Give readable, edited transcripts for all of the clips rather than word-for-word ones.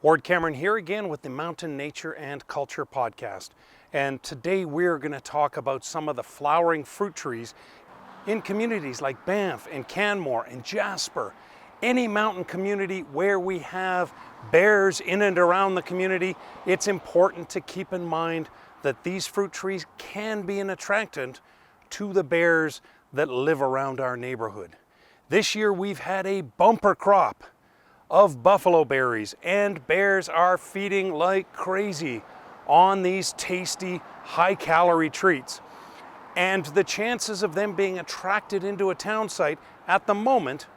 Ward Cameron here again with the Mountain Nature and Culture podcast. And today we're going to talk about some of the flowering fruit trees in communities like Banff and Canmore and Jasper. Any mountain community where we have bears in and around the community, it's important to keep in mind that these fruit trees can be an attractant to the bears that live around our neighborhood. This year we've had a bumper crop of buffalo berries, and bears are feeding like crazy on these tasty, high-calorie treats. And the chances of them being attracted into a town site at the moment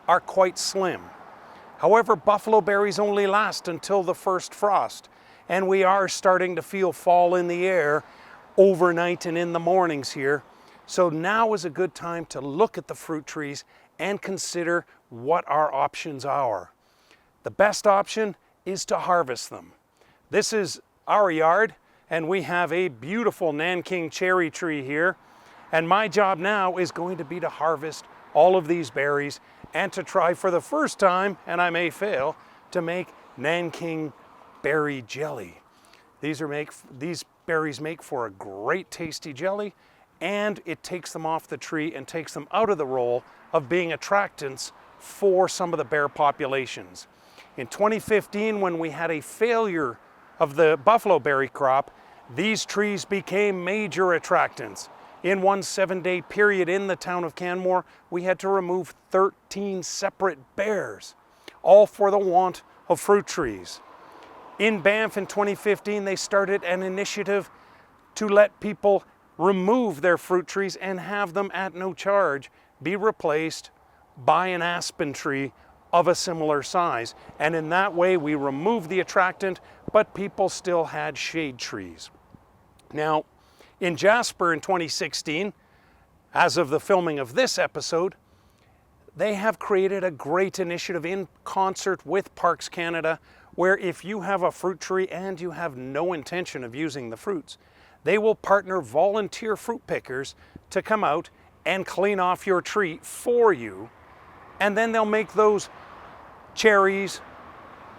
are quite slim. However, buffalo berries only last until the first frost, and we are starting to feel fall in the air overnight and in the mornings here. So now is a good time to look at the fruit trees and consider what our options are. The best option is to harvest them. This is our yard, and we have a beautiful Nanking cherry tree here. And my job now is going to be to harvest all of these berries and to try for the first time, and I may fail, to make Nanking berry jelly. These berries make for a great tasty jelly, and it takes them off the tree and takes them out of the role of being attractants for some of the bear populations. In 2015, when we had a failure of the buffalo berry crop, these trees became major attractants. In one 7-day period in the town of Canmore, we had to remove 13 separate bears, all for the want of fruit trees. In Banff in 2015, they started an initiative to let people remove their fruit trees and have them at no charge be replaced by an aspen tree of a similar size. And in that way, we removed the attractant, but people still had shade trees. Now, in Jasper in 2016, as of the filming of this episode, they have created a great initiative in concert with Parks Canada, where if you have a fruit tree and you have no intention of using the fruits, they will partner volunteer fruit pickers to come out and clean off your tree for you. And then they'll make those cherries,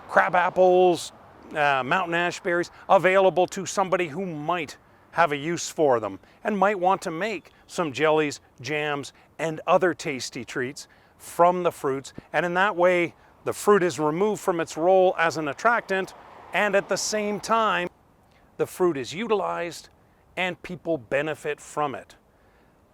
crab apples, mountain ash berries available to somebody who might have a use for them and might want to make some jellies, jams, and other tasty treats from the fruits. And in that way, the fruit is removed from its role as an attractant, and at the same time, the fruit is utilized and people benefit from it.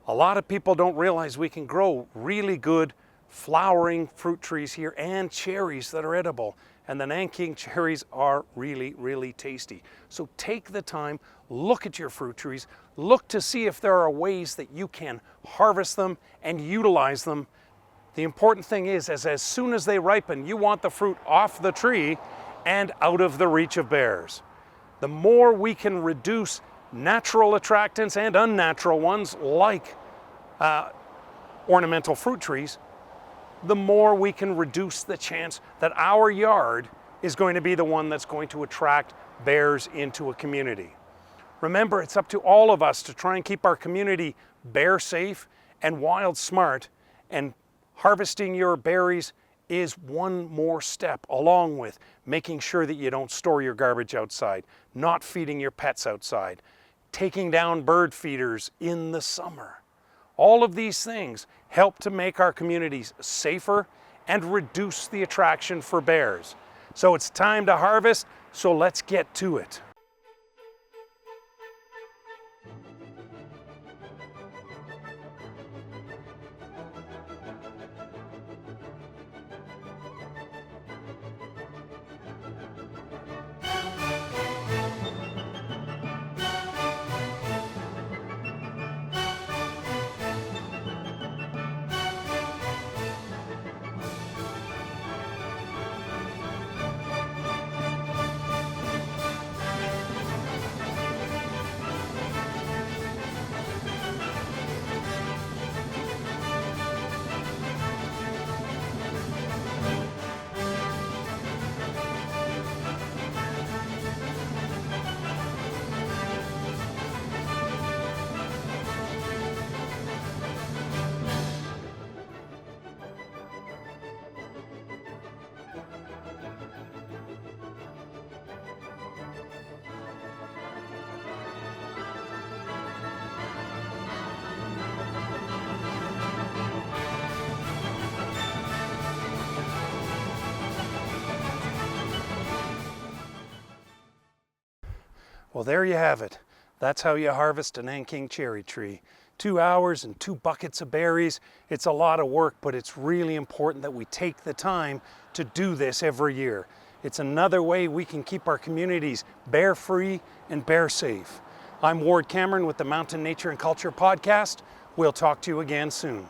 A lot of people don't realize we can grow really good flowering fruit trees here and cherries that are edible. And the Nanking cherries are really, really tasty. So take the time, look at your fruit trees, look to see if there are ways that you can harvest them and utilize them. The important thing is as soon as they ripen, you want the fruit off the tree and out of the reach of bears. The more we can reduce natural attractants and unnatural ones like ornamental fruit trees, the more we can reduce the chance that our yard is going to be the one that's going to attract bears into a community. Remember, it's up to all of us to try and keep our community bear safe and wild smart, and harvesting your berries is one more step, along with making sure that you don't store your garbage outside, not feeding your pets outside, taking down bird feeders in the summer. All of these things help to make our communities safer and reduce the attraction for bears. So it's time to harvest, so let's get to it. Well, there you have it. That's how you harvest a Nanking cherry tree. 2 hours and 2 buckets of berries. It's a lot of work, but it's really important that we take the time to do this every year. It's another way we can keep our communities bear-free and bear-safe. I'm Ward Cameron with the Mountain Nature and Culture Podcast. We'll talk to you again soon.